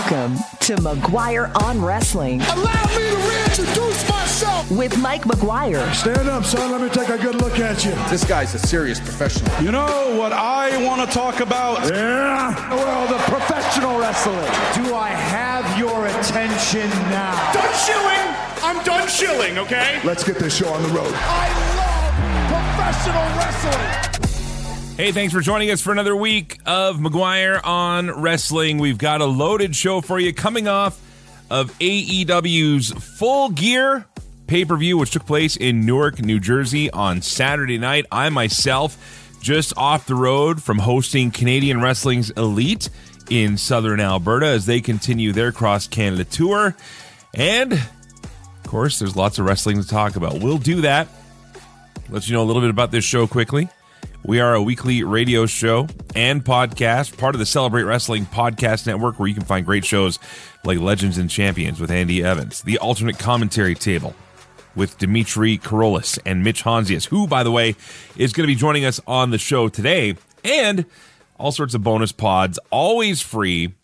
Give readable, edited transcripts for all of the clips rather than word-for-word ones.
Welcome to McGuire on Wrestling. Allow me to reintroduce myself. With Mike McGuire. Stand up, son. Let me take a good look at you. This guy's a serious professional. You know what I want to talk about? Yeah. Well, the professional wrestler. Do I have your attention now? Done shilling. I'm done shilling, okay? Let's get this show on the road. I love professional wrestling. Hey, thanks for joining us for another week of McGuire on Wrestling. We've got a loaded show for you coming off of AEW's Full Gear pay-per-view, which took place in Newark, New Jersey on Saturday night. I myself just off the road from hosting Canadian Wrestling's Elite in Southern Alberta as they continue their cross-Canada tour. And, of course, there's lots of wrestling to talk about. We'll do that. Let you know a little bit about this show quickly. We are a weekly radio show and podcast, part of the Celebrate Wrestling Podcast Network, where you can find great shows like Legends and Champions with Andy Evans, The Alternate Commentary Table with Dimitri Karolis and Mitch Hontzias, who, by the way, is going to be joining us on the show today, and all sorts of bonus pods, always free,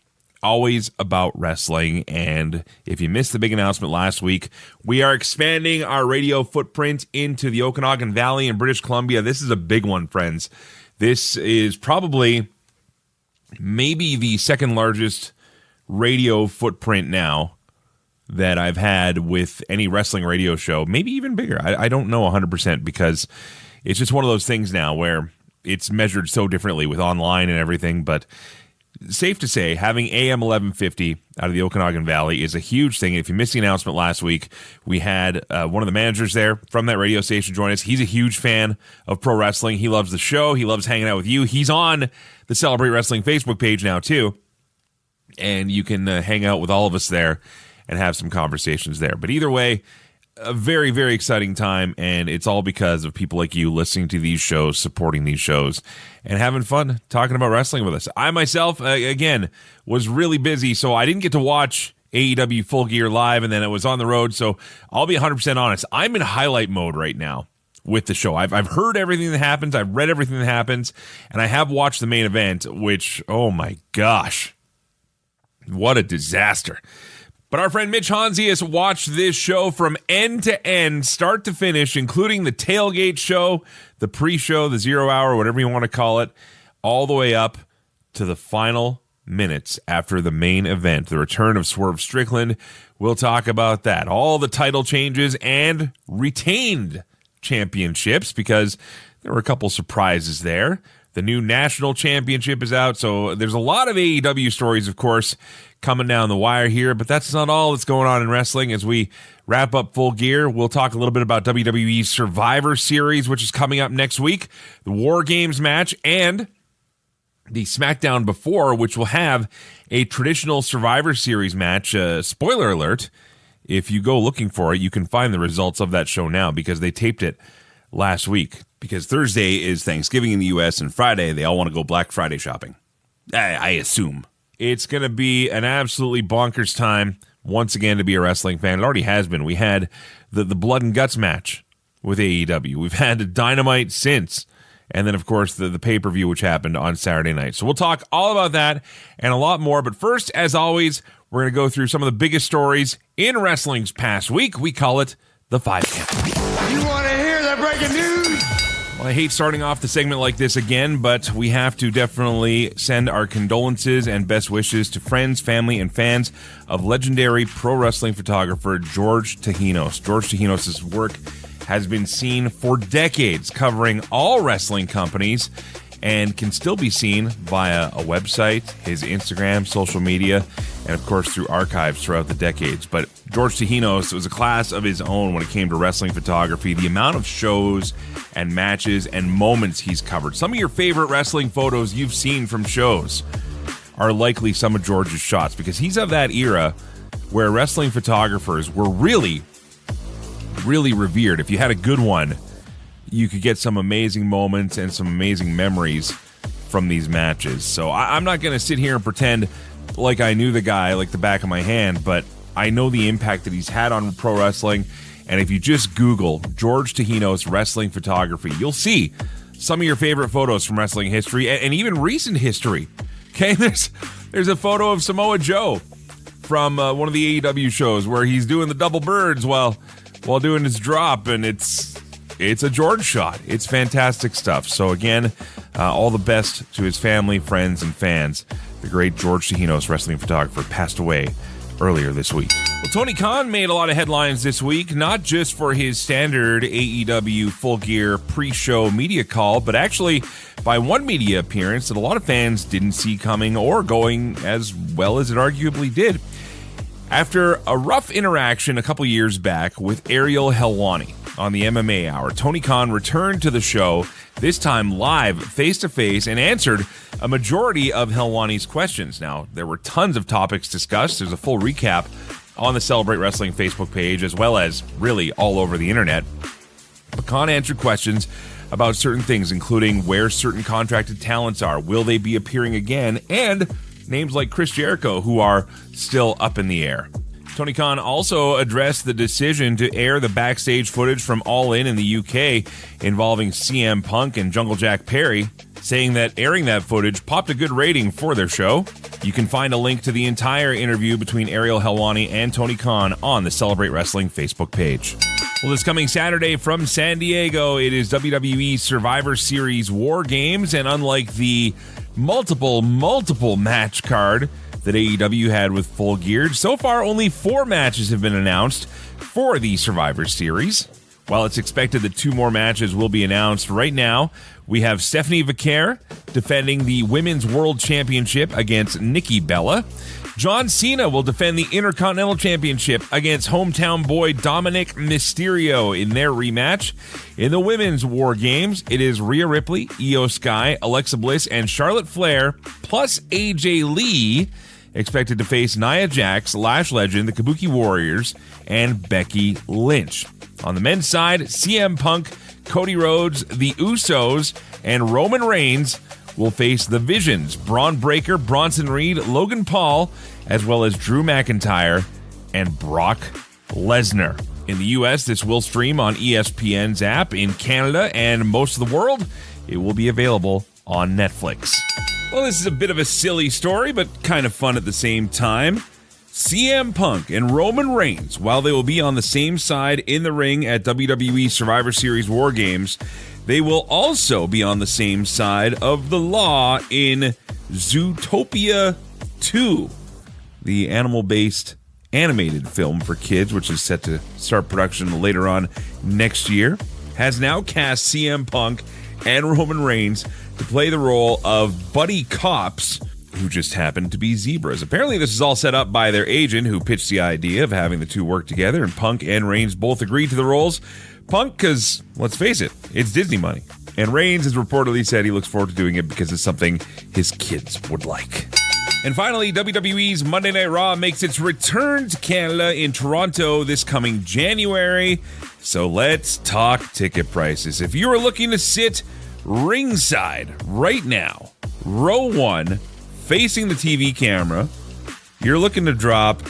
always about wrestling. And if you missed the big announcement last week, we are expanding our radio footprint into the Okanagan Valley in British Columbia. This is a big one, friends. This is probably maybe the second largest radio footprint now that I've had with any wrestling radio show. Maybe even bigger. I don't know 100% because it's just one of those things now where it's measured so differently with online and everything, but safe to say, having AM 1150 out of the Okanagan Valley is a huge thing. If you missed the announcement last week, we had one of the managers there from that radio station join us. He's a huge fan of pro wrestling. He loves the show. He loves hanging out with you. He's on the Celebrate Wrestling Facebook page now, too. And you can hang out with all of us there and have some conversations there. But either way, a very, very exciting time, and it's all because of people like you listening to these shows, supporting these shows, and having fun talking about wrestling with us. I myself, again, was really busy, so I didn't get to watch AEW Full Gear live, and then it was on the road, so I'll be 100% honest. I'm in highlight mode right now with the show. I've heard everything that happens, I've read everything that happens, and I have watched the main event, which, oh my gosh, what a disaster. But our friend Mitch Hontzias watched this show from end to end, start to finish, including the tailgate show, the pre-show, the 0 hour, whatever you want to call it, all the way up to the final minutes after the main event, the return of Swerve Strickland. We'll talk about that. All the title changes and retained championships, because there were a couple surprises there. The new national championship is out, so there's a lot of AEW stories, of course, coming down the wire here, but that's not all that's going on in wrestling. As we wrap up Full Gear, we'll talk a little bit about WWE Survivor Series, which is coming up next week, the War Games match, and the SmackDown Before, which will have a traditional Survivor Series match. Spoiler alert, if you go looking for it, you can find the results of that show now because they taped it last week. Because Thursday is Thanksgiving in the U.S. and Friday, they all want to go Black Friday shopping. I assume. It's going to be an absolutely bonkers time once again to be a wrestling fan. It already has been. We had the Blood and Guts match with AEW. We've had Dynamite since. And then, of course, the pay-per-view, which happened on Saturday night. So we'll talk all about that and a lot more. But first, as always, we're going to go through some of the biggest stories in wrestling's past week. We call it the 5 Count. You want to hear the breaking news? Well, I hate starting off the segment like this again, but we have to definitely send our condolences and best wishes to friends, family, and fans of legendary pro wrestling photographer George Tahinos. George Tahinos' work has been seen for decades, covering all wrestling companies, and can still be seen via a website, his Instagram, social media, and of course through archives throughout the decades. But George Tahinos was a class of his own when it came to wrestling photography. The amount of shows and matches and moments he's covered. Some of your favorite wrestling photos you've seen from shows are likely some of George's shots, because he's of that era where wrestling photographers were really revered. If you had a good one, you could get some amazing moments and some amazing memories from these matches. So I'm not going to sit here and pretend like I knew the guy like the back of my hand, but I know the impact that he's had on pro wrestling. And if you just Google George Tahinos wrestling photography, you'll see some of your favorite photos from wrestling history and even recent history. Okay, there's a photo of Samoa Joe from one of the AEW shows where he's doing the double birds while doing his drop, and it's a George shot. It's fantastic stuff. So again, all the best to his family, friends, and fans. The great George Tahinos, wrestling photographer, passed away earlier this week. Well, Tony Khan made a lot of headlines this week, not just for his standard AEW Full Gear pre-show media call, but actually by one media appearance that a lot of fans didn't see coming or going as well as it arguably did. After a rough interaction a couple years back with Ariel Helwani on the MMA Hour, Tony Khan returned to the show, this time live, face-to-face, and answered a majority of Helwani's questions. Now, there were tons of topics discussed. There's a full recap on the Celebrate Wrestling Facebook page, as well as really all over the internet. But Khan answered questions about certain things, including where certain contracted talents are, will they be appearing again, and names like Chris Jericho, who are still up in the air. Tony Khan also addressed the decision to air the backstage footage from All In the UK involving CM Punk and Jungle Jack Perry, saying that airing that footage popped a good rating for their show. You can find a link to the entire interview between Ariel Helwani and Tony Khan on the Celebrate Wrestling Facebook page. Well, this coming Saturday from San Diego, it is WWE Survivor Series War Games, and unlike the multiple match card that AEW had with Full Gear, so far only 4 matches have been announced for the Survivor Series. While it's expected that 2 more matches will be announced, right now we have Stephanie Vaquer defending the Women's World Championship against Nikki Bella. John Cena will defend the Intercontinental Championship against hometown boy Dominic Mysterio in their rematch. In the Women's War Games, it is Rhea Ripley, Io Sky, Alexa Bliss, and Charlotte Flair, plus AJ Lee, expected to face Nia Jax, Lash Legend, the Kabuki Warriors, and Becky Lynch. On the men's side, CM Punk, Cody Rhodes, the Usos, and Roman Reigns will face the Visions, Braun Breaker, Bronson Reed, Logan Paul, as well as Drew McIntyre and Brock Lesnar. In the U.S., this will stream on ESPN's app. In Canada and most of the world, it will be available on Netflix. Well, this is a bit of a silly story, but kind of fun at the same time. CM Punk and Roman Reigns, while they will be on the same side in the ring at WWE Survivor Series War Games, they will also be on the same side of the law in Zootopia 2, the animal-based animated film for kids, which is set to start production later on next year, has now cast CM Punk and Roman Reigns to play the role of buddy cops who just happen to be zebras. Apparently, this is all set up by their agent, who pitched the idea of having the two work together, and Punk and Reigns both agreed to the roles. Punk, because, let's face it, it's Disney money. And Reigns has reportedly said he looks forward to doing it because it's something his kids would like. And finally, WWE's Monday Night Raw makes its return to Canada in Toronto this coming January. So let's talk ticket prices. If you are looking to sit ringside right now, row 1, facing the TV camera, you're looking to drop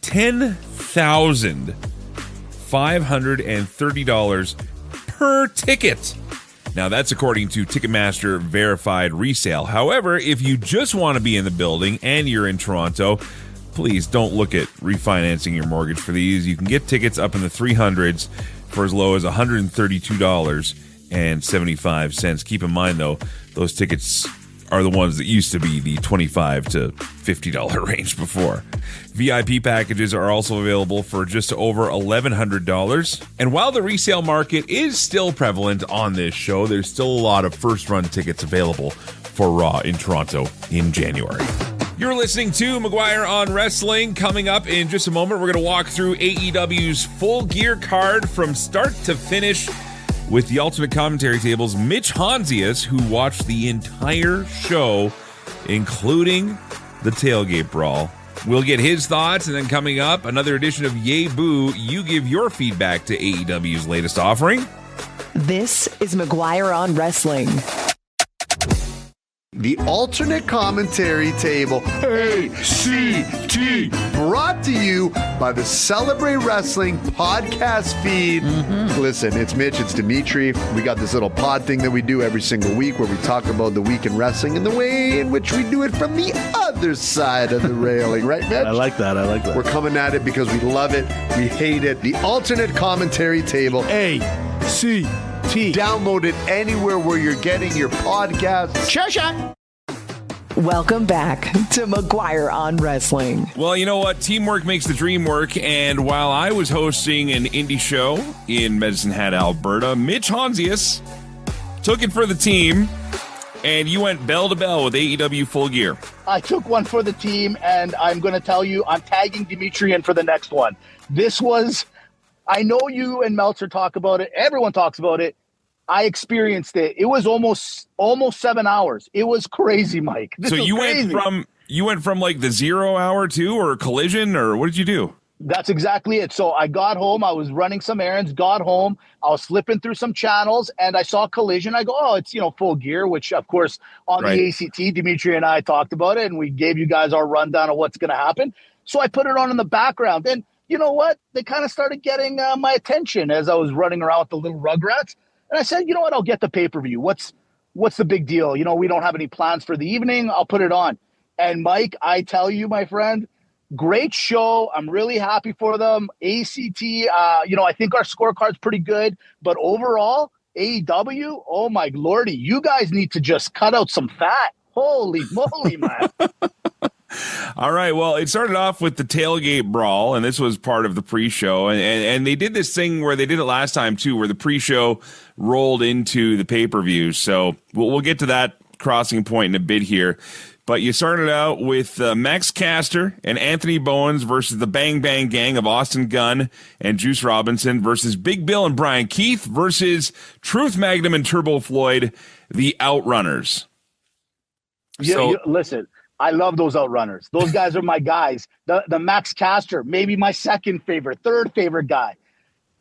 $10,530 per ticket. Now, that's according to Ticketmaster verified resale. However, if you just want to be in the building and you're in Toronto, please don't look at refinancing your mortgage for these. You can get tickets up in the 300s for as low as $132.75. Keep in mind, though, those tickets are the ones that used to be the $25 to $50 range before. VIP packages are also available for just over $1,100. And while the resale market is still prevalent on this show, there's still a lot of first-run tickets available for Raw in Toronto in January. You're listening to McGuire on Wrestling. Coming up in just a moment, we're going to walk through AEW's Full Gear card from start to finish with the Ultimate Commentary Table's Mitch Hontzias, who watched the entire show, including the tailgate brawl. We'll get his thoughts, and then coming up, another edition of Yay Boo. You give your feedback to AEW's latest offering. This is McGuire on Wrestling. The Alternate Commentary Table, ACT, brought to you by the Celebrate Wrestling podcast feed. Listen, it's Mitch, it's Dimitri. We got this little pod thing that we do every single week where we talk about the week in wrestling and the way in which we do it from the other other side of the railing, right, Mitch? I like that. We're coming at it because we love it. We hate it. The alternate commentary table. ACT. Download it anywhere where you're getting your podcasts. Shasha. Welcome back to McGuire on Wrestling. Well, you know what? Teamwork makes the dream work. And while I was hosting an indie show in Medicine Hat, Alberta, Mitch Hontzias took it for the team, and you went bell to bell with AEW Full Gear. I took one for the team, and I'm going to tell you, I'm tagging Dimitri in for the next one. This was, I know you and Meltzer talk about it. Everyone talks about it. I experienced it. It was almost 7 hours. It was crazy, Mike. So you went from like the 0 hour to or Collision, or what did you do? That's exactly it. So I got home. I was running some errands, got home. I was flipping through some channels, and I saw Collision. I go, oh, it's, Full Gear, which, of course, on the ACT, Dimitri and I talked about it, and we gave you guys our rundown of what's going to happen. So I put it on in the background. And you know what? They kind of started getting my attention as I was running around with the little Rugrats. And I said, you know what? I'll get the pay-per-view. What's the big deal? We don't have any plans for the evening. I'll put it on. And Mike, I tell you, my friend, great show. I'm really happy for them. ACT, I think our scorecard's pretty good. But overall, AEW, oh my lordy, you guys need to just cut out some fat. Holy moly, man. All right. Well, it started off with the tailgate brawl, and this was part of the pre-show. And they did this thing where they did it last time, too, where the pre-show rolled into the pay-per-view. So we'll get to that crossing point in a bit here. But you started out with Max Caster and Anthony Bowens versus the Bang Bang Gang of Austin Gunn and Juice Robinson versus Big Bill and Brian Keith versus Truth Magnum and Turbo Floyd, the Outrunners. Listen. I love those Outrunners. Those guys are my guys. The Max Caster, maybe my second favorite, third favorite guy.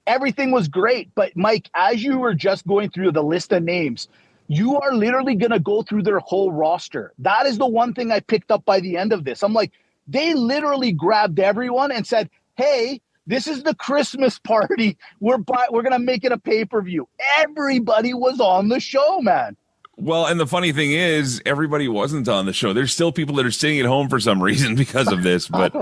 Everything was great. But, Mike, as you were just going through the list of names, you are literally going to go through their whole roster. That is the one thing I picked up by the end of this. I'm like, they literally grabbed everyone and said, hey, this is the Christmas party. We're going to make it a pay-per-view. Everybody was on the show, man. Well, and the funny thing is, everybody wasn't on the show. There's still people that are sitting at home for some reason because of this. But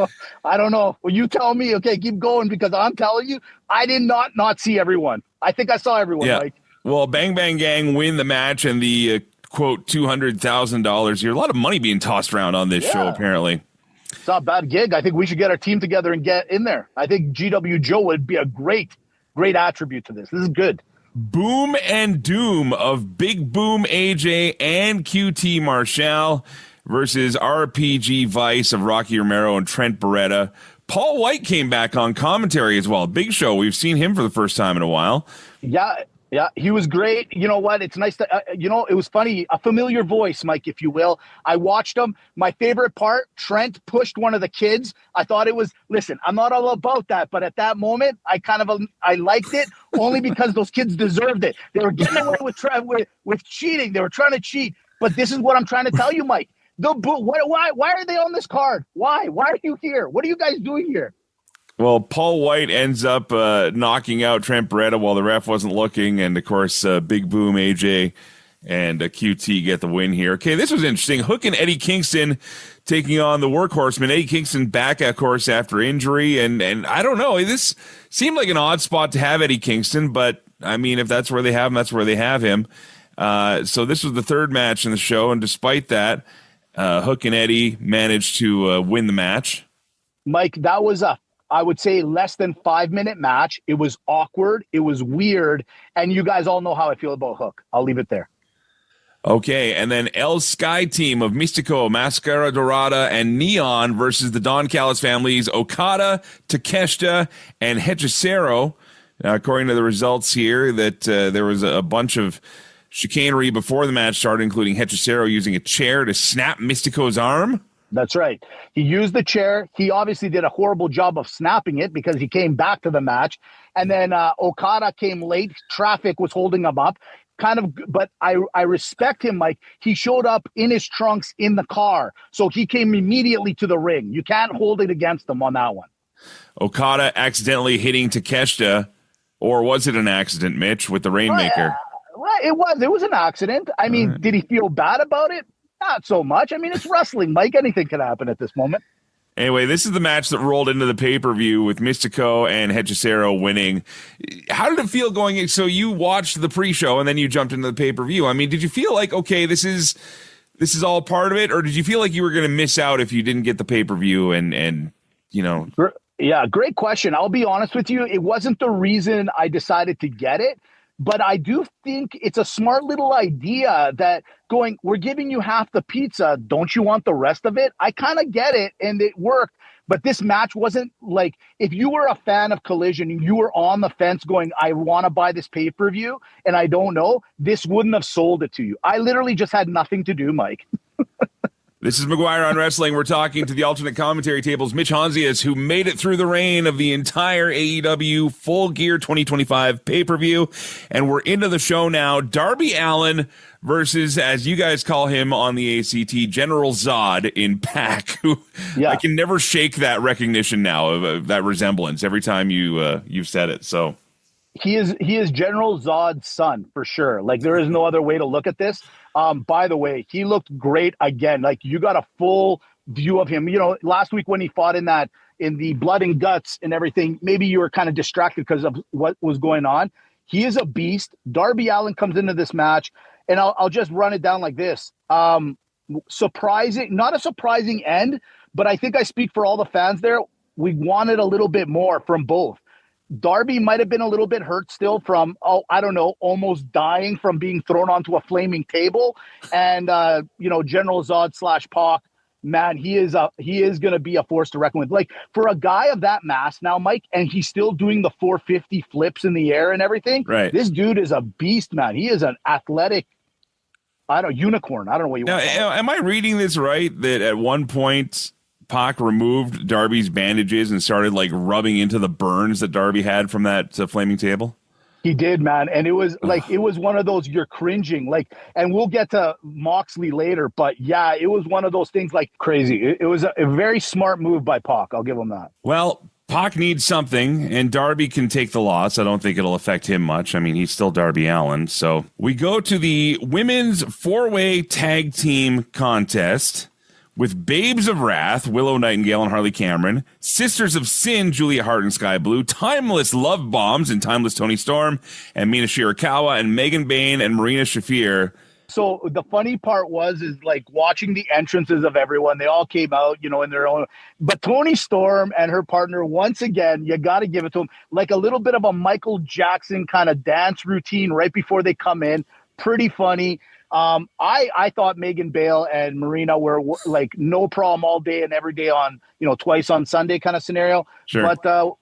I don't know. Well, you tell me. Okay, keep going, because I'm telling you, I did not see everyone. I think I saw everyone. Yeah. Mike. Well, Bang Bang Gang win the match and the quote $200,000 here. A lot of money being tossed around on this show, apparently. It's not a bad gig. I think we should get our team together and get in there. I think GW Joe would be a great attribute to this. This is good. Boom and Doom of Big Boom AJ and QT Marshall versus RPG Vice of Rocky Romero and Trent Beretta. Paul White came back on commentary as well. Big show. We've seen him for the first time in a while. Yeah, he was great. You know what? It's nice to, it was funny. A familiar voice, Mike, if you will. I watched him. My favorite part, Trent pushed one of the kids. I thought it was, listen, I'm not all about that, but at that moment, I liked it only because those kids deserved it. They were getting away with cheating. They were trying to cheat. But this is what I'm trying to tell you, Mike. Why are they on this card? Why are you here? What are you guys doing here? Well, Paul White ends up knocking out Trent Beretta while the ref wasn't looking. And, of course, Big Boom, AJ, and QT get the win here. Okay, this was interesting. Hook and Eddie Kingston taking on the Workhorsemen. Eddie Kingston back, of course, after injury. And I don't know. This seemed like an odd spot to have Eddie Kingston. But, I mean, if that's where they have him, that's where they have him. So this was the third match in the show. And despite that, Hook and Eddie managed to win the match. Mike, that was I would say less than 5-minute match. It was awkward. It was weird. And you guys all know how I feel about Hook. I'll leave it there. Okay, and then El Sky team of Mystico, Mascara Dorada, and Neon versus the Don Callis families, Okada, Takeshita, and Hechicero. Now, according to the results here, that there was a bunch of chicanery before the match started, including Hechicero using a chair to snap Mystico's arm. That's right. He used the chair. He obviously did a horrible job of snapping it because he came back to the match. And then Okada came late. Traffic was holding him up. But I respect him, Mike. He showed up in his trunks in the car. So he came immediately to the ring. You can't hold it against him on that one. Okada accidentally hitting Takeshita, or was it an accident, Mitch, with the Rainmaker? It was an accident. I mean, did he feel bad about it? Not so much. I mean, it's wrestling, Mike. Anything can happen at this moment. Anyway, this is the match that rolled into the pay-per-view with Mystico and Hechicero winning. How did it feel going in? So you watched the pre-show and then you jumped into the pay-per-view. I mean, did you feel like, okay, this is all part of it? Or did you feel like you were going to miss out if you didn't get the pay-per-view and you know? Yeah, great question. I'll be honest with you. It wasn't the reason I decided to get it. But I do think it's a smart little idea that going, we're giving you half the pizza. Don't you want the rest of it? I kind of get it, and it worked. But this match wasn't like, if you were a fan of Collision and you were on the fence going, I want to buy this pay-per-view, and I don't know, this wouldn't have sold it to you. I literally just had nothing to do, Mike. This is McGuire on Wrestling. We're talking to the alternate commentary tables, Mitch Hontzias, who made it through the reign of the entire AEW Full Gear 2025 pay-per-view. And we're into the show now. Darby Allin versus, as you guys call him on the ACT, General Zod in PAC, who I can never shake that recognition now of that resemblance every time you've said it. So he is General Zod's son for sure. Like, there is no other way to look at this. By the way, he looked great again. Like, you got a full view of him. You know, last week when he fought in the blood and guts and everything, maybe you were kind of distracted because of what was going on. He is a beast. Darby Allin comes into this match, and I'll just run it down like this. Surprising, not a surprising end, but I think I speak for all the fans there. We wanted a little bit more from both. Darby might have been a little bit hurt still from, almost dying from being thrown onto a flaming table. And, General Zod / Pac, man, he is going to be a force to reckon with. Like, for a guy of that mass now, Mike, and he's still doing the 450 flips in the air and everything. Right. This dude is a beast, man. He is an athletic, unicorn. I don't know what you want to call it. Am I reading this right? That at one point Pac removed Darby's bandages and started like rubbing into the burns that Darby had from that flaming table? He did, man. And it was like, it was one of those, you're cringing, like, and we'll get to Moxley later, but yeah, it was one of those things like crazy. It was a very smart move by Pac. I'll give him that. Well, Pac needs something, and Darby can take the loss. I don't think it'll affect him much. I mean, he's still Darby Allin. So we go to the women's 4-way tag team contest with Babes of Wrath, Willow Nightingale and Harley Cameron, Sisters of Sin, Julia Hart and Sky Blue, Timeless Love Bombs and Timeless Tony Storm, and Mina Shirakawa and Megan Bain and Marina Shafir. So the funny part is like watching the entrances of everyone. They all came out, in their own. But Tony Storm and her partner, once again, you got to give it to them, like a little bit of a Michael Jackson kind of dance routine right before they come in. Pretty funny. I thought Megan Bale and Marina were like no problem all day and every day on, twice on Sunday kind of scenario. Sure. But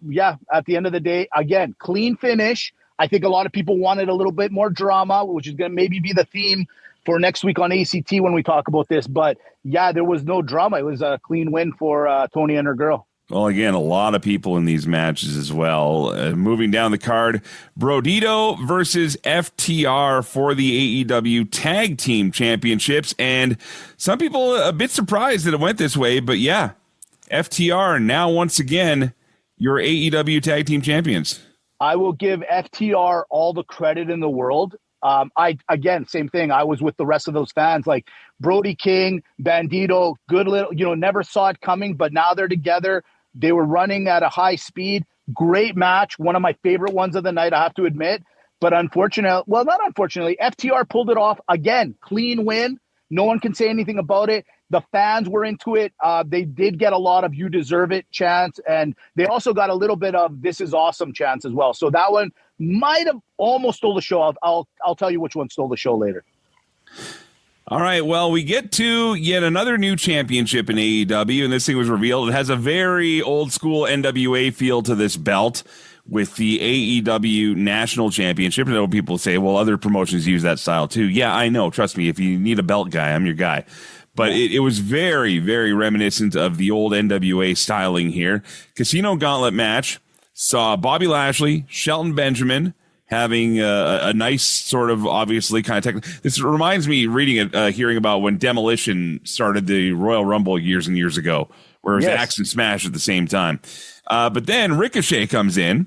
at the end of the day, again, clean finish. I think a lot of people wanted a little bit more drama, which is going to maybe be the theme for next week on ACT when we talk about this. But yeah, there was no drama. It was a clean win for Tony and her girl. Well, again, a lot of people in these matches as well. Moving down the card, Brodito versus FTR for the AEW Tag Team Championships. And some people a bit surprised that it went this way. But yeah, FTR now once again your AEW Tag Team Champions. I will give FTR all the credit in the world. Same thing. I was with the rest of those fans, like Brody King, Bandito, good little, never saw it coming, but now they're together. They were running at a high speed. Great match. One of my favorite ones of the night, I have to admit. But not unfortunately, FTR pulled it off. Again, clean win. No one can say anything about it. The fans were into it. They did get a lot of "you deserve it" chants, and they also got a little bit of "this is awesome" chants as well. So that one might have almost stole the show. I'll tell you which one stole the show later. All right, well, we get to yet another new championship in AEW, and this thing was revealed. It has a very old-school NWA feel to this belt with the AEW National Championship. I know people say, well, other promotions use that style too. Yeah, I know. Trust me, if you need a belt guy, I'm your guy. But it was very, very reminiscent of the old NWA styling here. Casino Gauntlet match saw Bobby Lashley, Shelton Benjamin, having a nice sort of obviously kind of technical. This reminds me hearing about when Demolition started the Royal Rumble years and years ago, where it was Axe and Smash at the same time. But then Ricochet comes in,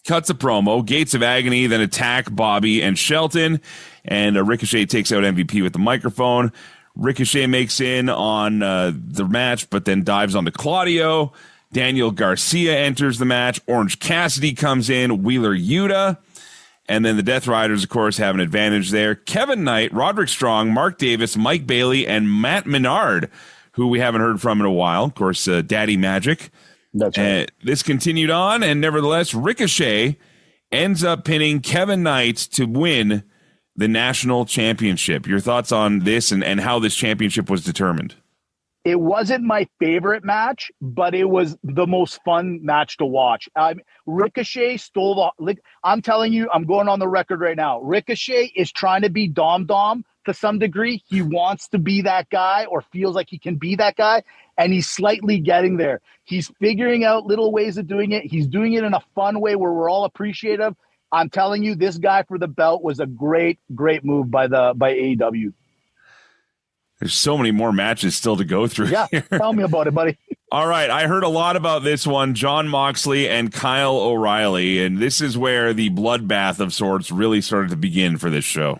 cuts a promo, Gates of Agony, then attack Bobby and Shelton, and Ricochet takes out MVP with the microphone. Ricochet makes in on the match, but then dives onto Claudio. Daniel Garcia enters the match. Orange Cassidy comes in. Wheeler Yuta. And then the Death Riders, of course, have an advantage there. Kevin Knight, Roderick Strong, Mark Davis, Mike Bailey, and Matt Menard, who we haven't heard from in a while. Of course, Daddy Magic. That's right. This continued on, and nevertheless, Ricochet ends up pinning Kevin Knight to win the national championship. Your thoughts on this and how this championship was determined? It wasn't my favorite match, but it was the most fun match to watch. Ricochet stole I'm telling you, I'm going on the record right now. Ricochet is trying to be Dom to some degree. He wants to be that guy or feels like he can be that guy, and he's slightly getting there. He's figuring out little ways of doing it. He's doing it in a fun way where we're all appreciative. I'm telling you, this guy for the belt was a great, great move by AEW. There's so many more matches still to go through. Yeah, here. Tell me about it, buddy. All right, I heard a lot about this one, Jon Moxley and Kyle O'Reilly, and this is where the bloodbath of sorts really started to begin for this show.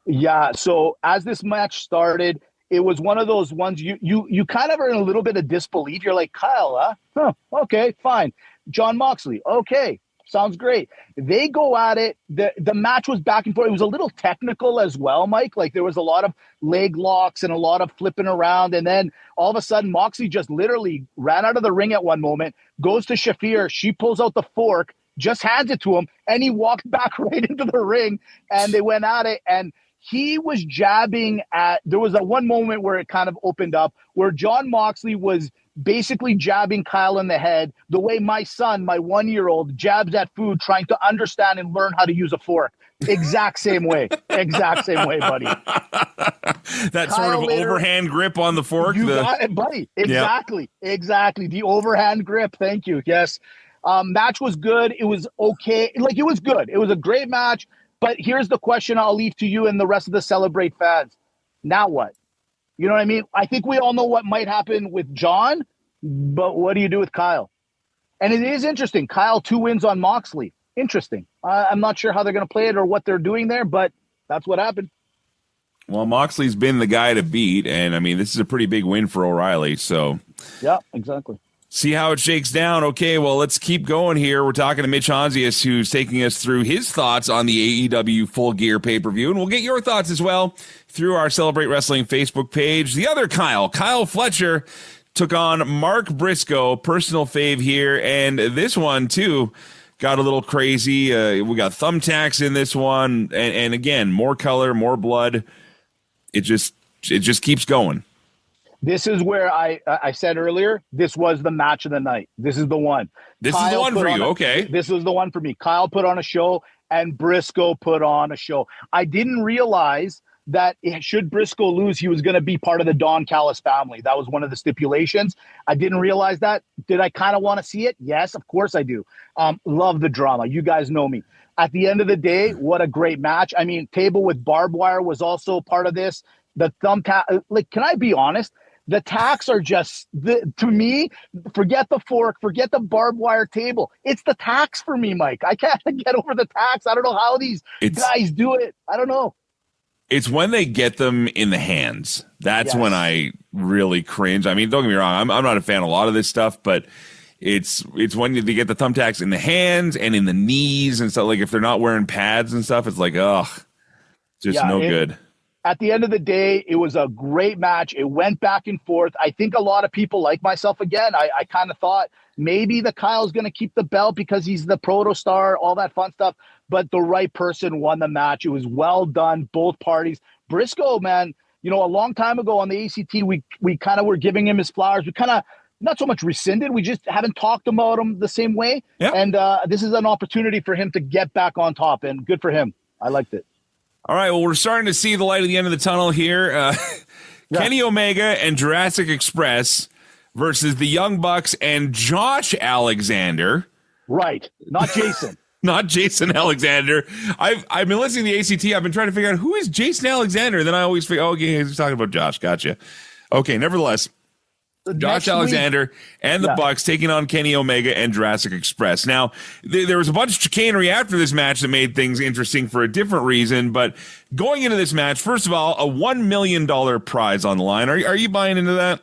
Yeah, so as this match started, it was one of those ones you kind of are in a little bit of disbelief. You're like, Kyle, huh? Okay, fine. Jon Moxley, okay. Sounds great. They go at it. The match was back and forth. It was a little technical as well, Mike. Like there was a lot of leg locks and a lot of flipping around. And then all of a sudden, Moxley just literally ran out of the ring at one moment, goes to Shafir. She pulls out the fork, just hands it to him, and he walked back right into the ring. And they went at it. And he was jabbing at – there was one moment where it kind of opened up where Jon Moxley was – basically jabbing Kyle in the head the way my son, my 1-year-old, jabs at food trying to understand and learn how to use a fork. Exact same way, buddy. That Kyle sort of overhand grip on the fork. You got it, buddy. Exactly. The overhand grip. Thank you. Yes. Match was good. It was okay. Like, it was good. It was a great match. But here's the question I'll leave to you and the rest of the Celebrate fans. Now what? You know what I mean? I think we all know what might happen with John, but what do you do with Kyle? And it is interesting. Kyle 2 wins on Moxley. Interesting. I'm not sure how they're going to play it or what they're doing there, but that's what happened. Well, Moxley's been the guy to beat, and I mean, this is a pretty big win for O'Reilly. So, yeah, exactly. See how it shakes down. Okay, well, let's keep going here. We're talking to Mitch Hontzias, who's taking us through his thoughts on the AEW Full Gear pay-per-view, and we'll get your thoughts as well through our Celebrate Wrestling Facebook page. The other Kyle Fletcher, took on Mark Briscoe, personal fave here, and this one, too, got a little crazy. We got thumbtacks in this one, and again, more color, more blood. It just keeps going. This is where I said earlier, this was the match of the night. This is the one. This is the one for you, okay. This was the one for me. Kyle put on a show, and Briscoe put on a show. I didn't realize that should Briscoe lose, he was going to be part of the Don Callis family. That was one of the stipulations. I didn't realize that. Did I kind of want to see it? Yes, of course I do. Love the drama. You guys know me. At the end of the day, what a great match. I mean, table with barbed wire was also part of this. The thumbtack, like, can I be honest? The tacks are just, to me, forget the fork, forget the barbed wire table. It's the tacks for me, Mike. I can't get over the tacks. I don't know how these guys do it. I don't know. It's when they get them in the hands. That's when I really cringe. I mean, don't get me wrong. I'm not a fan of a lot of this stuff, but it's when they get the thumbtacks in the hands and in the knees and stuff. Like if they're not wearing pads and stuff, it's like, ugh, just no good. At the end of the day, it was a great match. It went back and forth. I think a lot of people, like myself, again, I kind of thought maybe the Kyle's going to keep the belt because he's the proto star, all that fun stuff. But the right person won the match. It was well done, both parties. Briscoe, man, you know, a long time ago on the ACT, we kind of were giving him his flowers. We kind of not so much rescinded. We just haven't talked about him the same way. Yep. And this is an opportunity for him to get back on top, and good for him. I liked it. All right, well, we're starting to see the light at the end of the tunnel here. Kenny Omega and Jurassic Express versus the Young Bucks and Josh Alexander. Right, not Jason. Not Jason Alexander. I've been listening to the ACT. I've been trying to figure out who is Jason Alexander. Then I always figure, okay, he's talking about Josh. Gotcha. Okay, nevertheless, Josh Alexander and the Bucks taking on Kenny Omega and Jurassic Express. Now, there was a bunch of chicanery after this match that made things interesting for a different reason, but going into this match, first of all, a $1 million prize on the line. Are you buying into that?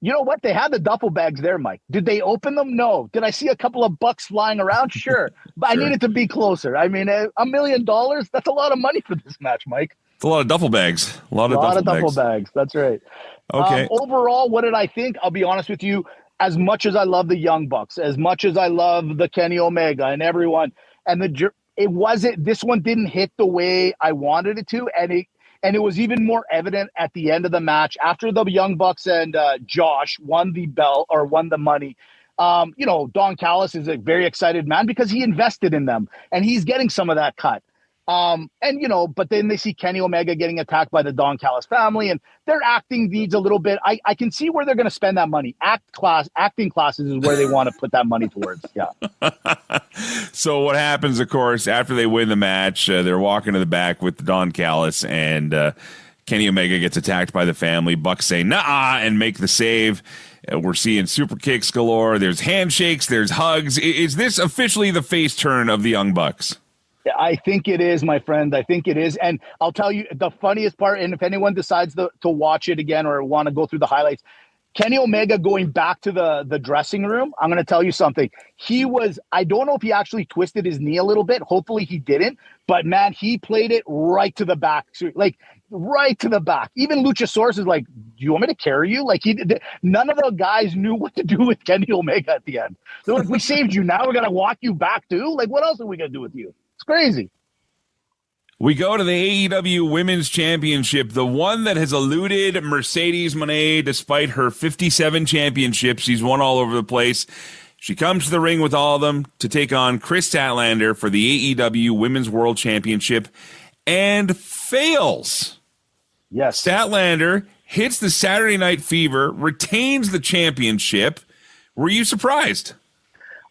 You know what? They had the duffel bags there, Mike. Did they open them? No. Did I see a couple of bucks flying around? Sure. But I needed to be closer. I mean, $1 million, that's a lot of money for this match, Mike. It's a lot of duffel bags. A lot of duffel bags. That's right. Okay. Overall, what did I think? I'll be honest with you. As much as I love the Young Bucks, as much as I love the Kenny Omega and everyone, and this one didn't hit the way I wanted it to, and it was even more evident at the end of the match after the Young Bucks and Josh won the belt or won the money. Don Callis is a very excited man because he invested in them and he's getting some of that cut. But then they see Kenny Omega getting attacked by the Don Callis family and their acting needs a little bit. I can see where they're going to spend that money. Acting classes is where they want to put that money towards. Yeah. So what happens, of course, after they win the match, they're walking to the back with Don Callis and Kenny Omega gets attacked by the family. Bucks say, nah, and make the save. We're seeing super kicks galore. There's handshakes. There's hugs. Is this officially the face turn of the Young Bucks? I think it is, my friend. I think it is. And I'll tell you the funniest part, and if anyone decides to watch it again or want to go through the highlights, Kenny Omega going back to the dressing room, I'm going to tell you something. I don't know if he actually twisted his knee a little bit. Hopefully he didn't. But, man, he played it right to the back. Like, right to the back. Even Luchasaurus is like, do you want me to carry you? Like, none of the guys knew what to do with Kenny Omega at the end. So like, we saved you. Now we're going to walk you back, too? Like, what else are we going to do with you? It's crazy. We go to the AEW Women's Championship, the one that has eluded Mercedes Moné despite her 57 championships. She's won all over the place. She comes to the ring with all of them to take on Chris Statlander for the AEW Women's World Championship and fails. Yes. Statlander hits the Saturday Night Fever, retains the championship. Were you surprised?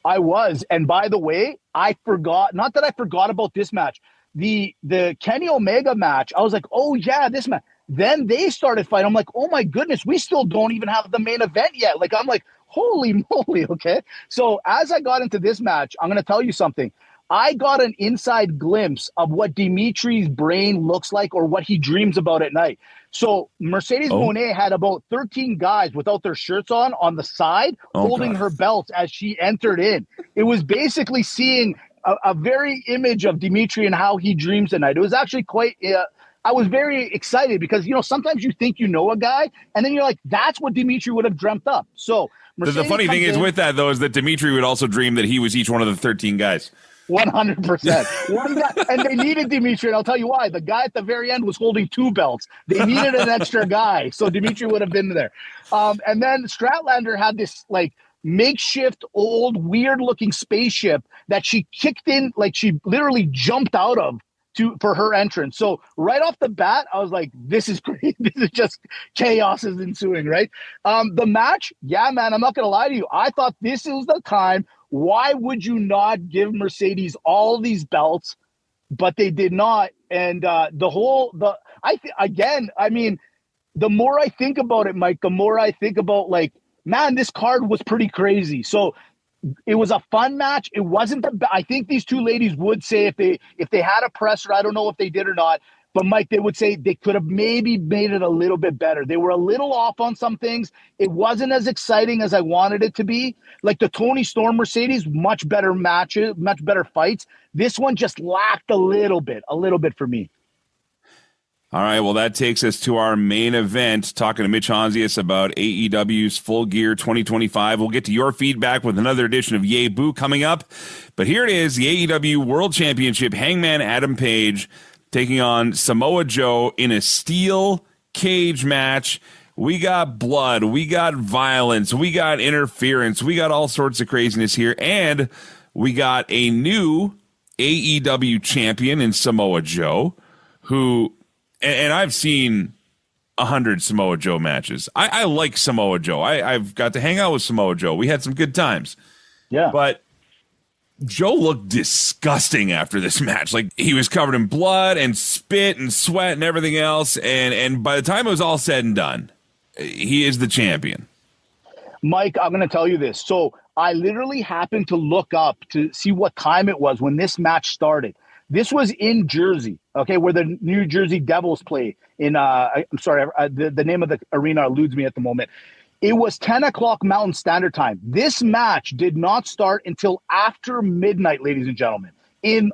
I was. And by the way, I forgot, not that I forgot about this match, the Kenny Omega match. I was like, oh yeah, this match. Then they started fighting. I'm like, oh my goodness, we still don't even have the main event yet. Like, I'm like, holy moly. Okay. So as I got into this match, I'm going to tell you something. I got an inside glimpse of what Dimitri's brain looks like or what he dreams about at night. So Mercedes Moné had about 13 guys without their shirts on the side, holding her belts as she entered in. It was basically seeing a very image of Dimitri and how he dreams at night. It was actually quite, I was very excited because, sometimes you think you know a guy and then you're like, that's what Dimitri would have dreamt up. So the funny thing is with that, though, is that Dimitri would also dream that he was each one of the 13 guys. 100%. And they needed Dimitri, and I'll tell you why. The guy at the very end was holding 2 belts. They needed an extra guy, so Dimitri would have been there. And then Statlander had this like makeshift old weird-looking spaceship that she kicked in, like she literally jumped out of for her entrance. So right off the bat, I was like, this is great. This is just chaos is ensuing, right? The match, yeah, man, I'm not going to lie to you. I thought this was the time. Why would you not give Mercedes all these belts? But they did not. And the more I think about it, Mike, the more I think about like, man, this card was pretty crazy. So it was a fun match. It wasn't I think these two ladies would say if they had a presser, I don't know if they did or not, but Mike, they would say they could have maybe made it a little bit better. They were a little off on some things. It wasn't as exciting as I wanted it to be. Like the Toni Storm Mercedes, much better matches, much better fights. This one just lacked a little bit for me. All right, well, that takes us to our main event, talking to Mitch Hontzias about AEW's Full Gear 2025. We'll get to your feedback with another edition of Yay Boo coming up. But here it is, the AEW World Championship, Hangman Adam Page taking on Samoa Joe in a steel cage match. We got blood, we got violence, we got interference, we got all sorts of craziness here, and we got a new AEW champion in Samoa Joe, who... And I've seen 100 Samoa Joe matches. I like Samoa Joe. I've got to hang out with Samoa Joe. We had some good times. Yeah. But Joe looked disgusting after this match. Like, he was covered in blood and spit and sweat and everything else. And by the time it was all said and done, he is the champion. Mike, I'm going to tell you this. So I literally happened to look up to see what time it was when this match started. This was in Jersey, okay, where the New Jersey Devils play in, I'm sorry, the name of the arena eludes me at the moment. It was 10 o'clock Mountain Standard Time. This match did not start until after midnight, ladies and gentlemen,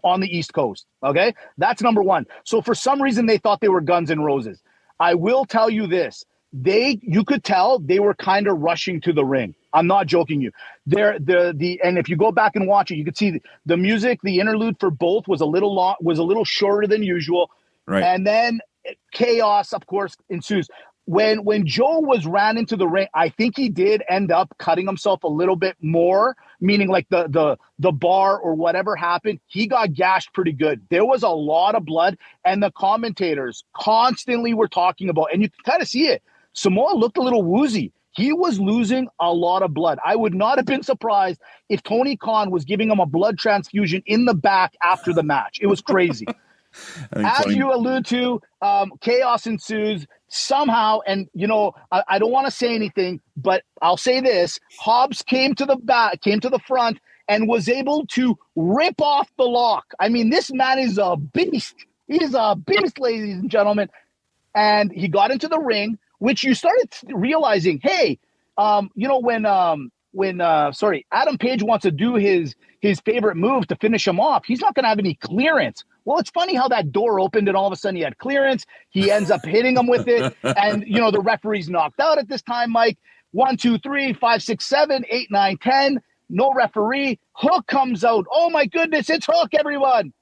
on the East Coast, okay? That's number one. So for some reason, they thought they were Guns N' Roses. I will tell you this. You could tell they were kind of rushing to the ring. I'm not joking you. And if you go back and watch it, you could see the music, the interlude for both was a little shorter than usual. Right. And then chaos, of course, ensues. When Joe ran into the ring, I think he did end up cutting himself a little bit more, meaning like the bar or whatever happened, he got gashed pretty good. There was a lot of blood, and the commentators constantly were talking about, and you can kind of see it. Samoa looked a little woozy. He was losing a lot of blood. I would not have been surprised if Tony Khan was giving him a blood transfusion in the back after the match. It was crazy. As you allude to, chaos ensues somehow. And, I don't want to say anything, but I'll say this. Hobbs came to the front and was able to rip off the lock. I mean, this man is a beast. He's a beast, ladies and gentlemen. And he got into the ring, which you started realizing, hey, when Adam Page wants to do his favorite move to finish him off, he's not going to have any clearance. Well, it's funny how that door opened and all of a sudden he had clearance. He ends up hitting him with it. And, the referee's knocked out at this time, Mike. 1, 2, 3, 5, 6, 7, 8, 9, 10. No referee. Hook comes out. Oh, my goodness. It's Hook, everyone.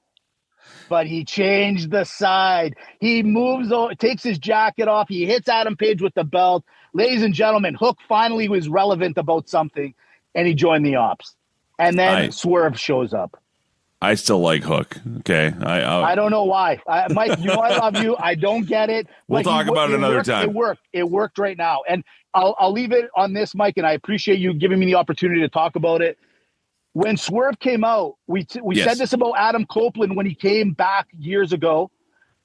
But he changed the side. He moves over, takes his jacket off. He hits Adam Page with the belt. Ladies and gentlemen, Hook finally was relevant about something, and he joined the Ops. And then Swerve shows up. I still like Hook. Okay, I don't know why, Mike. I love you. I don't get it. We'll talk about it another time. It worked right now, and I'll leave it on this, Mike. And I appreciate you giving me the opportunity to talk about it. When Swerve came out, we said this about Adam Copeland when he came back years ago.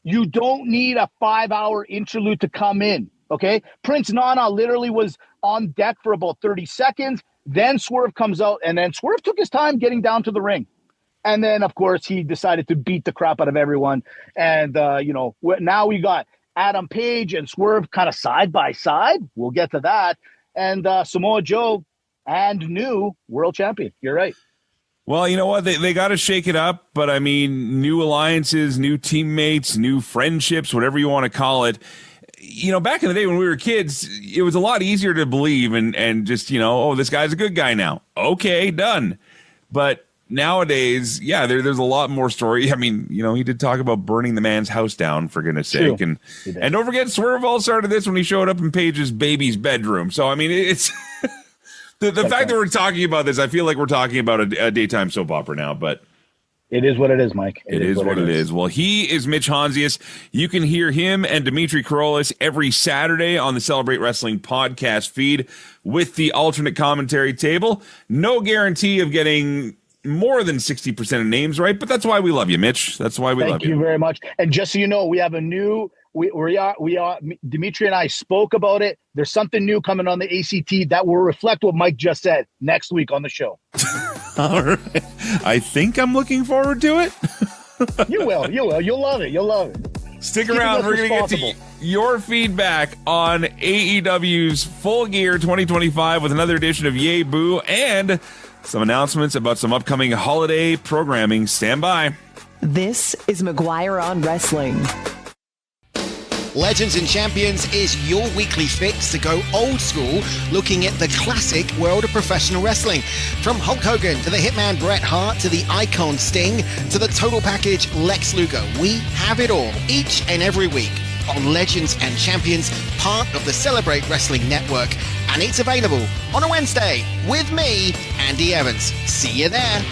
You don't need a 5-hour interlude to come in, okay? Prince Nana literally was on deck for about 30 seconds. Then Swerve comes out, and then Swerve took his time getting down to the ring. And then, of course, he decided to beat the crap out of everyone. And, now we got Adam Page and Swerve kind of side by side. We'll get to that. And Samoa Joe and new world champion. You're right. Well, you know what? They got to shake it up. But, I mean, new alliances, new teammates, new friendships, whatever you want to call it. Back in the day when we were kids, it was a lot easier to believe and just, this guy's a good guy now. Okay, done. But nowadays, there's a lot more story. I mean, he did talk about burning the man's house down, for goodness sake. And don't forget, Swerve all started this when he showed up in Paige's baby's bedroom. So, I mean, it's... The fact that we're talking about this, I feel like we're talking about a daytime soap opera now, but it is what it is, Mike. It is what it is. Well, he is Mitch Hontzias. You can hear him and Dimitri Karolis every Saturday on the Celebrate Wrestling podcast feed with the alternate commentary table. No guarantee of getting more than 60% of names right, but that's why we love you, Mitch. That's why we love you. Thank you very much. And just so you know, we have a new... We are. Dimitri and I spoke about it. There's something new coming on the ACT that will reflect what Mike just said next week on the show. All right. I think I'm looking forward to it. You will. You'll love it. Stick around. We're going to get to your feedback on AEW's Full Gear 2025 with another edition of Yay Boo and some announcements about some upcoming holiday programming. Stand by. This is McGuire on Wrestling. Legends and Champions is your weekly fix to go old school, looking at the classic world of professional wrestling. From Hulk Hogan to the Hitman Bret Hart to the Icon Sting to the total package Lex Luger. We have it all each and every week on Legends and Champions, part of the Celebrate Wrestling Network. And it's available on a Wednesday with me, Andy Evans. See you there.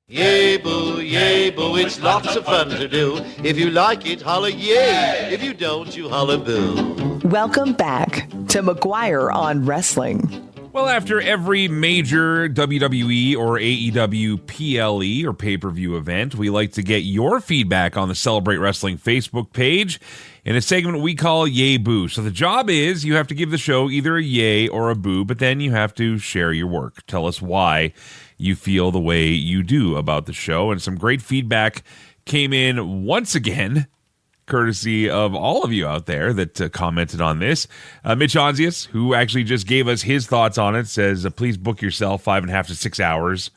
Yay boo, it's lots of fun to do. If you like it, holla yay. If you don't, you holla boo. Welcome back to McGuire on Wrestling. Well, after every major WWE or AEW PLE or pay-per-view event, we like to get your feedback on the Celebrate Wrestling Facebook page in a segment we call Yay Boo. So the job is you have to give the show either a yay or a boo, but then you have to share your work. Tell us why you feel the way you do about the show. And some great feedback came in once again, courtesy of all of you out there that commented on this. Mitch Hontzias, who actually just gave us his thoughts on it, says, please book yourself 5.5 to 6 hours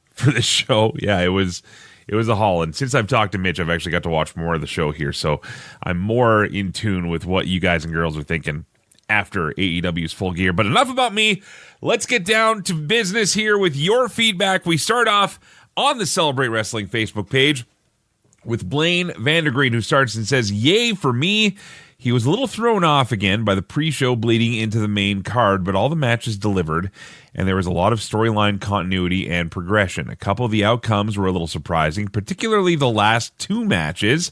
for this show. Yeah, it was a haul. And since I've talked to Mitch, I've actually got to watch more of the show here. So I'm more in tune with what you guys and girls are thinking after AEW's Full Gear. But enough about me. Let's get down to business here with your feedback. We start off on the Celebrate Wrestling Facebook page with Blaine Vandergreen, who starts and says, yay for me. He was a little thrown off again by the pre-show bleeding into the main card, but all the matches delivered, and there was a lot of storyline continuity and progression. A couple of the outcomes were a little surprising, particularly the last two matches,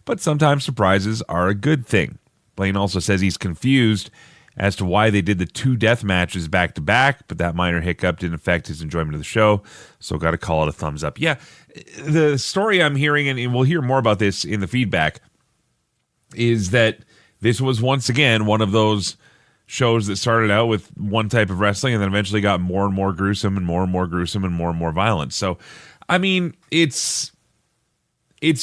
but sometimes surprises are a good thing. Blaine also says he's confused as to why they did the two death matches back-to-back, but that minor hiccup didn't affect his enjoyment of the show, so got to call it a thumbs up. Yeah, the story I'm hearing, and we'll hear more about this in the feedback, is that this was once again one of those shows that started out with one type of wrestling and then eventually got more and more gruesome and more gruesome and more violent. So, I mean, it's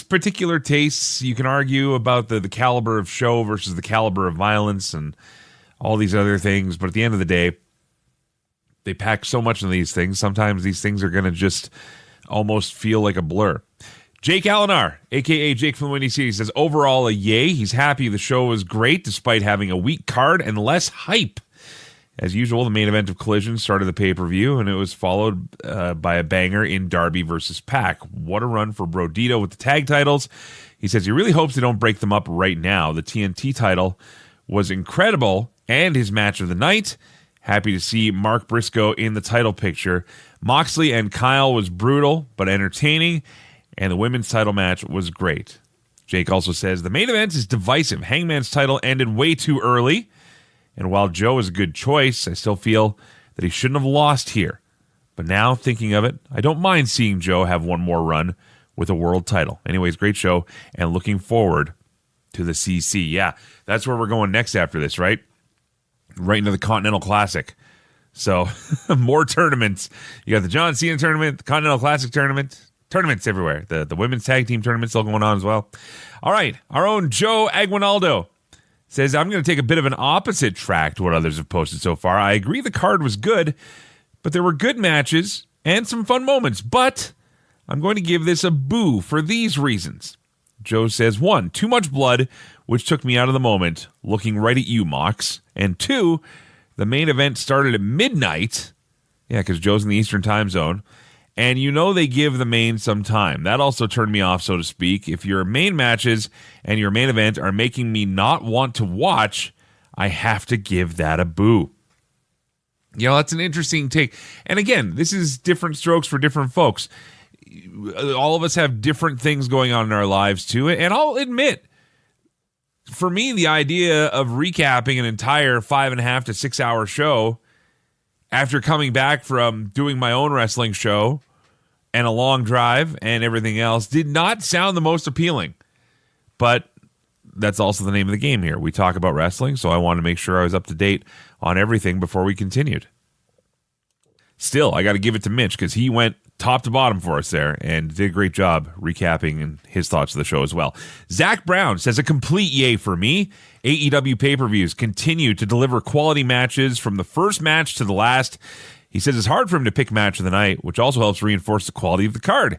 particular tastes. You can argue about the caliber of show versus the caliber of violence and all these other things, but at the end of the day, they pack so much into these things. Sometimes these things are going to just almost feel like a blur. Jake Allenar, a.k.a. Jake from the Windy City, says, overall, a yay. He's happy the show was great despite having a weak card and less hype. As usual, the main event of Collision started the pay-per-view, and it was followed by a banger in Darby versus Pac. What a run for Brodito with the tag titles. He says he really hopes they don't break them up right now. The TNT title was incredible, and his match of the night. Happy to see Mark Briscoe in the title picture. Moxley and Kyle was brutal, but entertaining, and the women's title match was great. Jake also says the main event is divisive. Hangman's title ended way too early, and while Joe is a good choice, I still feel that he shouldn't have lost here. But now, thinking of it, I don't mind seeing Joe have one more run with a world title. Anyways, great show, and looking forward to the CC. Yeah, that's where we're going next after this, right? Right into the Continental Classic. So, more tournaments. You got the John Cena tournament, the Continental Classic tournament, tournaments everywhere. The women's tag team tournament still going on as well. All right, our own Joe Aguinaldo says, I'm going to take a bit of an opposite track to what others have posted so far. I agree the card was good, but there were good matches and some fun moments. But I'm going to give this a boo for these reasons. Joe says, 1, too much blood, which took me out of the moment, looking right at you, Mox. And 2, the main event started at midnight. Yeah, because Joe's in the Eastern time zone. And you know they give the main some time. That also turned me off, so to speak. If your main matches and your main event are making me not want to watch, I have to give that a boo. You know, that's an interesting take. And again, this is different strokes for different folks. All of us have different things going on in our lives, too. And I'll admit, for me, the idea of recapping an entire 5.5 to 6 hour show after coming back from doing my own wrestling show and a long drive and everything else did not sound the most appealing. But that's also the name of the game here. We talk about wrestling, so I wanted to make sure I was up to date on everything before we continued. Still, I got to give it to Mitch because he went top to bottom for us there and did a great job recapping and his thoughts of the show as well. Zach Brown says a complete yay for me. AEW pay-per-views continue to deliver quality matches from the first match to the last. He says it's hard for him to pick match of the night, which also helps reinforce the quality of the card.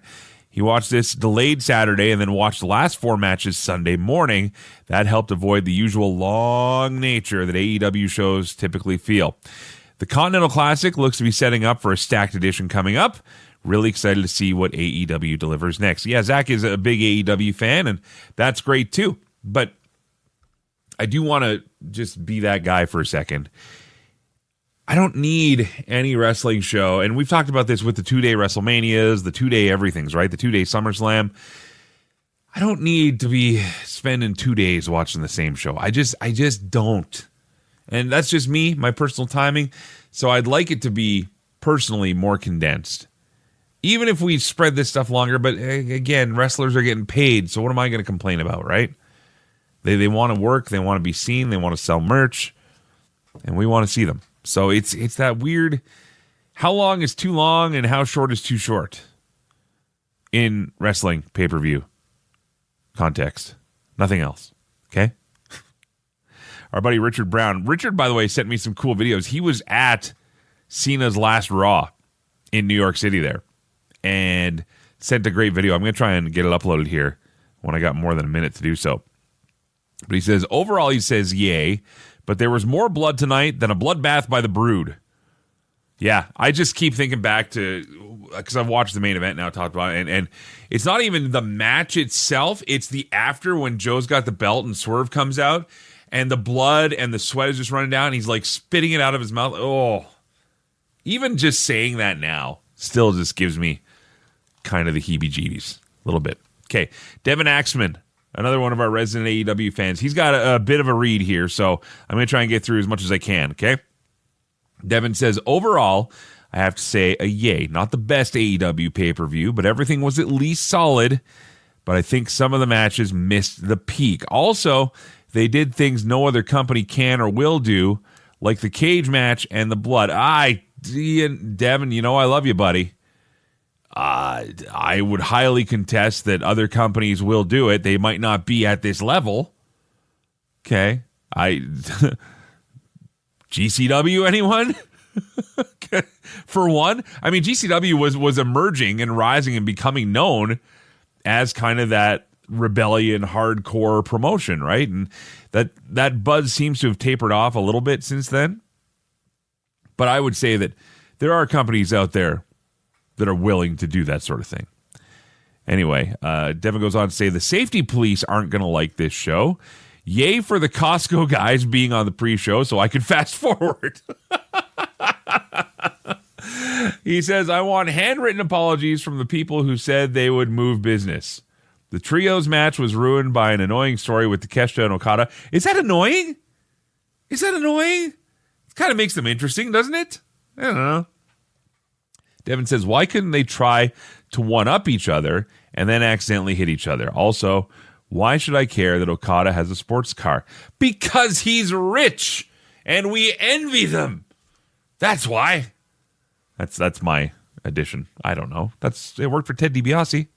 He watched this delayed Saturday and then watched the last 4 matches Sunday morning. That helped avoid the usual long nature that AEW shows typically feel. The Continental Classic looks to be setting up for a stacked edition coming up. Really excited to see what AEW delivers next. Yeah, Zach is a big AEW fan, and that's great too. But I do want to just be that guy for a second. I don't need any wrestling show, and we've talked about this with the 2-day WrestleManias, the 2-day everythings, right? The 2-day SummerSlam. I don't need to be spending 2 days watching the same show. I just don't. And that's just me, my personal timing. So I'd like it to be personally more condensed. Even if we spread this stuff longer, but again, wrestlers are getting paid, so what am I going to complain about, right? They want to work, they want to be seen, they want to sell merch, and we want to see them. So it's that weird, how long is too long and how short is too short in wrestling pay-per-view context. Nothing else, okay? Our buddy Richard Brown. Richard, by the way, sent me some cool videos. He was at Cena's last Raw in New York City there and sent a great video. I'm going to try and get it uploaded here when I got more than a minute to do so. But he says, overall, he says, yay, but there was more blood tonight than a bloodbath by the Brood. Yeah, I just keep thinking back to, because I've watched the main event now, talked about it, and it's not even the match itself, it's the after when Joe's got the belt and Swerve comes out, and the blood and the sweat is just running down, and he's like spitting it out of his mouth. Oh, even just saying that now still just gives me kind of the heebie-jeebies a little bit. Okay, Devin Axman, another one of our resident AEW fans. He's got a bit of a read here, so I'm going to try and get through as much as I can, okay? Devin says, overall, I have to say a yay. Not the best AEW pay-per-view, but everything was at least solid, but I think some of the matches missed the peak. Also, they did things no other company can or will do, like the cage match and the blood. Devin, you know I love you, buddy. I would highly contest that other companies will do it. They might not be at this level. Okay. GCW, anyone? For one, I mean, GCW was emerging and rising and becoming known as kind of that rebellion hardcore promotion, right? And that buzz seems to have tapered off a little bit since then. But I would say that there are companies out there that are willing to do that sort of thing. Anyway, Devin goes on to say, the safety police aren't going to like this show. Yay for the Costco guys being on the pre-show so I could fast forward. He says, I want handwritten apologies from the people who said they would move business. The trios match was ruined by an annoying story with Takeshita and Okada. Is that annoying? It kind of makes them interesting, doesn't it? I don't know. Devin says, why couldn't they try to one-up each other and then accidentally hit each other? Also, why should I care that Okada has a sports car? Because he's rich and we envy them. That's why. That's my addition. I don't know. It worked for Ted DiBiase.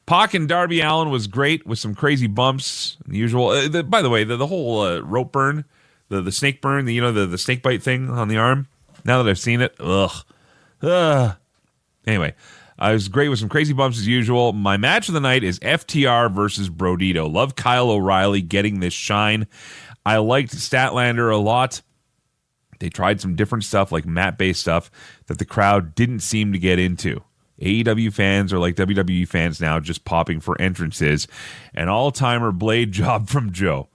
Pac and Darby Allin was great with some crazy bumps. The usual. By the way, the whole rope burn, the snake burn, the snake bite thing on the arm. Now that I've seen it, Anyway, I was great with some crazy bumps as usual. My match of the night is FTR versus Brodito. Love Kyle O'Reilly getting this shine. I liked Statlander a lot. They tried some different stuff, like mat-based stuff, that the crowd didn't seem to get into. AEW fans are like WWE fans now, just popping for entrances. An all-timer blade job from Joe.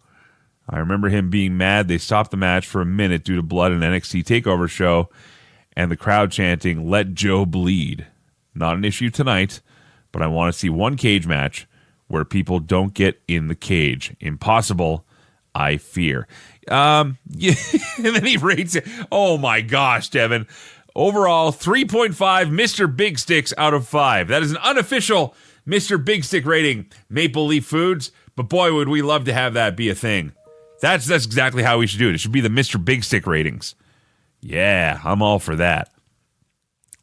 I remember him being mad they stopped the match for a minute due to blood in NXT TakeOver show, and the crowd chanting, let Joe bleed. Not an issue tonight, but I want to see one cage match where people don't get in the cage. Impossible, I fear. And then he rates it. Oh my gosh, Devin. Overall, 3.5 Mr. Big Sticks out of 5. That is an unofficial Mr. Big Stick rating, Maple Leaf Foods, but boy, would we love to have that be a thing. That's exactly how we should do it. It should be the Mr. Big Stick ratings. Yeah, I'm all for that.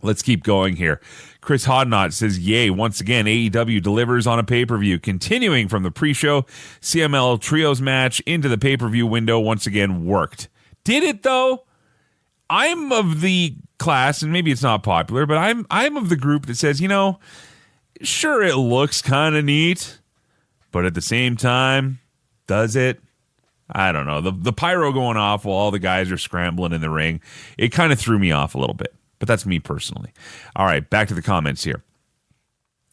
Let's keep going here. Chris Hodnott says, yay, once again, AEW delivers on a pay-per-view. Continuing from the pre-show, CML Trios match into the pay-per-view window once again worked. Did it, though? I'm of the class, and maybe it's not popular, but I'm of the group that says, sure, it looks kind of neat, but at the same time, does it? I don't know. The pyro going off while all the guys are scrambling in the ring, it kind of threw me off a little bit. But that's me personally. All right, back to the comments here.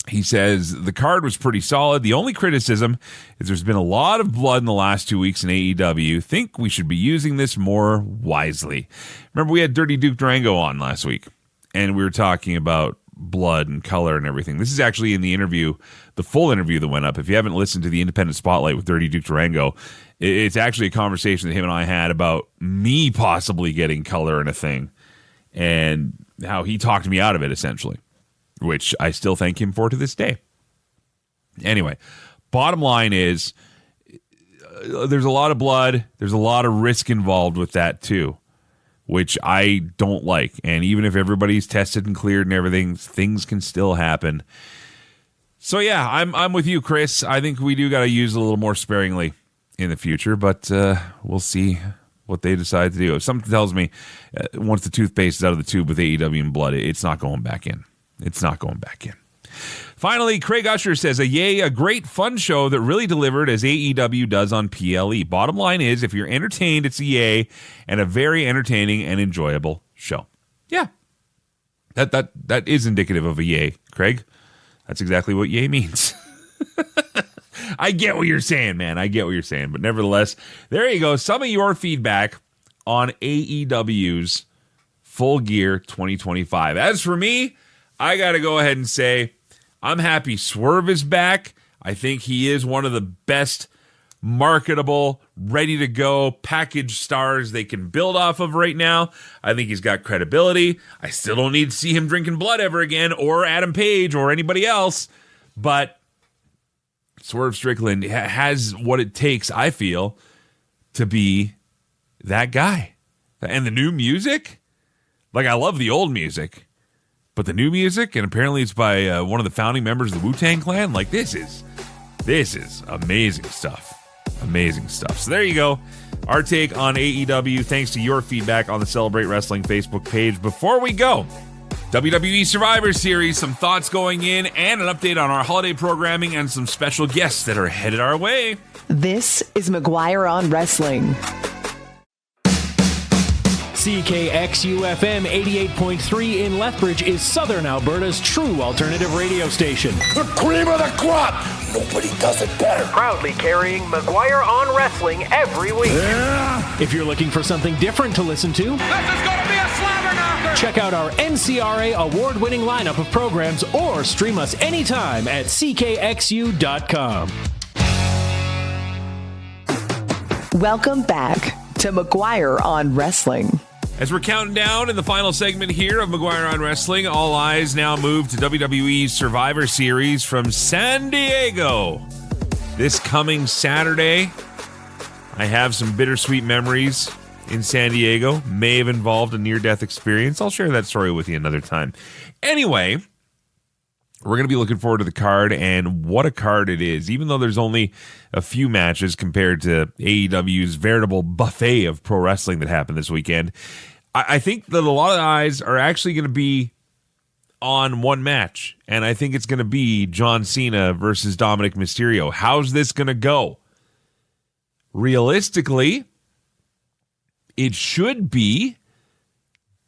He says, the card was pretty solid. The only criticism is there's been a lot of blood in the last 2 weeks in AEW. Think we should be using this more wisely. Remember, we had Dirty Duke Durango on last week, and we were talking about blood and color and everything. This is actually in the interview, the full interview that went up. If you haven't listened to the Independent Spotlight with Dirty Duke Durango, It's actually a conversation that him and I had about me possibly getting color in a thing and how he talked me out of it, essentially, which I still thank him for to this day. Anyway, bottom line is there's a lot of blood. There's a lot of risk involved with that, too, which I don't like. And even if everybody's tested and cleared and everything, things can still happen. So, yeah, I'm with you, Chris. I think we do got to use it a little more sparingly in the future, but we'll see what they decide to do. If something tells me once the toothpaste is out of the tube with AEW and blood, it's not going back in. It's not going back in. Finally, Craig Usher says, a great fun show that really delivered as AEW does on PLE. Bottom line is, if you're entertained, it's a yay, and a very entertaining and enjoyable show. Yeah, that is indicative of a yay, Craig. That's exactly what yay means. I get what you're saying, man. I get what you're saying. But nevertheless, there you go. Some of your feedback on AEW's Full Gear 2025. As for me, I got to go ahead and say I'm happy Swerve is back. I think he is one of the best marketable, ready-to-go package stars they can build off of right now. I think he's got credibility. I still don't need to see him drinking blood ever again, or Adam Page, or anybody else. But Swerve Strickland has what it takes, I feel, to be that guy. And the new music, like, I love the old music, but the new music, and apparently it's by one of the founding members of the Wu-Tang Clan, like, this is amazing stuff. Amazing stuff. So there you go. Our take on AEW, thanks to your feedback on the Celebrate Wrestling Facebook page. Before we go, WWE Survivor Series, some thoughts going in, and an update on our holiday programming and some special guests that are headed our way. This is McGuire on Wrestling. CKXU-FM 88.3 in Lethbridge is Southern Alberta's true alternative radio station. The cream of the crop! Nobody does it better. Proudly carrying McGuire on Wrestling every week. Yeah. If you're looking for something different to listen to, This is gonna be a slobber knocker! check out our NCRA award-winning lineup of programs or stream us anytime at ckxu.com. Welcome back to McGuire on Wrestling. As we're counting down in the final segment here of McGuire on Wrestling, all eyes now move to WWE Survivor Series from San Diego. This coming Saturday, I have some bittersweet memories in San Diego. May have involved a near-death experience. I'll share that story with you another time. Anyway, we're going to be looking forward to the card, and what a card it is. Even though there's only a few matches compared to AEW's veritable buffet of pro wrestling that happened this weekend, I think that a lot of eyes are actually going to be on one match, and I think it's going to be John Cena versus Dominic Mysterio. How's this going to go? Realistically, it should be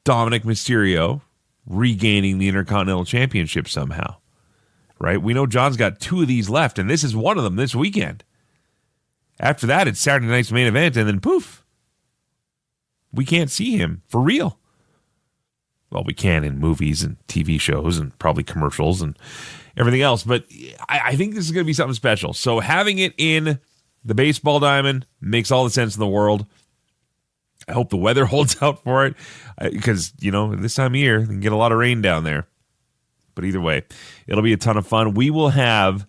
Dominic Mysterio regaining the Intercontinental Championship somehow, right? We know John's got 2 of these left, and this is one of them this weekend. After that, it's Saturday night's main event, and then poof, we can't see him for real. Well, we can in movies and TV shows and probably commercials and everything else, but I think this is going to be something special. So having it in the baseball diamond makes all the sense in the world. I hope the weather holds out for it because, you know, this time of year, you can get a lot of rain down there. But either way, it'll be a ton of fun. We will have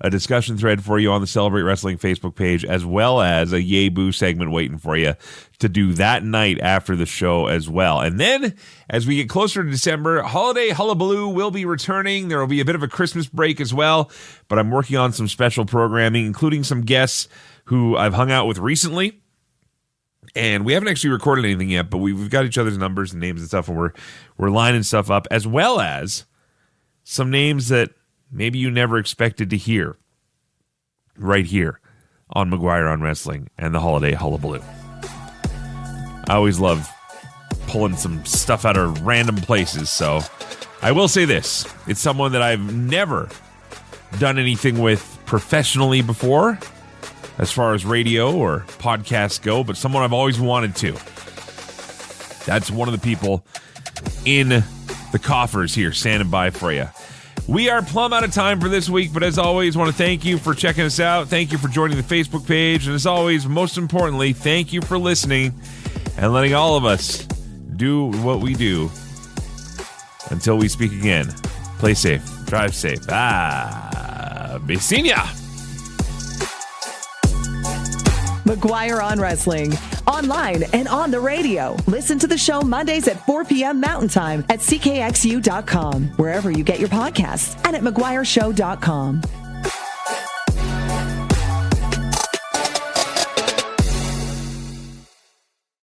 a discussion thread for you on the Celebrate Wrestling Facebook page, as well as a Yay Boo segment waiting for you to do that night after the show as well. And then, as we get closer to December, Holiday Hullabaloo will be returning. There will be a bit of a Christmas break as well, but I'm working on some special programming, including some guests who I've hung out with recently. And we haven't actually recorded anything yet, but we've got each other's numbers and names and stuff, and we're lining stuff up, as well as some names that maybe you never expected to hear right here on McGuire on Wrestling and the Holiday Hullabaloo. I always love pulling some stuff out of random places, so I will say this. It's someone that I've never done anything with professionally before, as far as radio or podcasts go, but someone I've always wanted to. That's one of the people in the coffers here standing by for you. We are plumb out of time for this week, but as always, want to thank you for checking us out. Thank you for joining the Facebook page. And as always, most importantly, thank you for listening and letting all of us do what we do. Until we speak again, play safe, drive safe. Besinia. McGuire on Wrestling. Online and on the radio. Listen to the show Mondays at 4 p.m. Mountain Time at CKXU.com, wherever you get your podcasts, and at McGuireShow.com.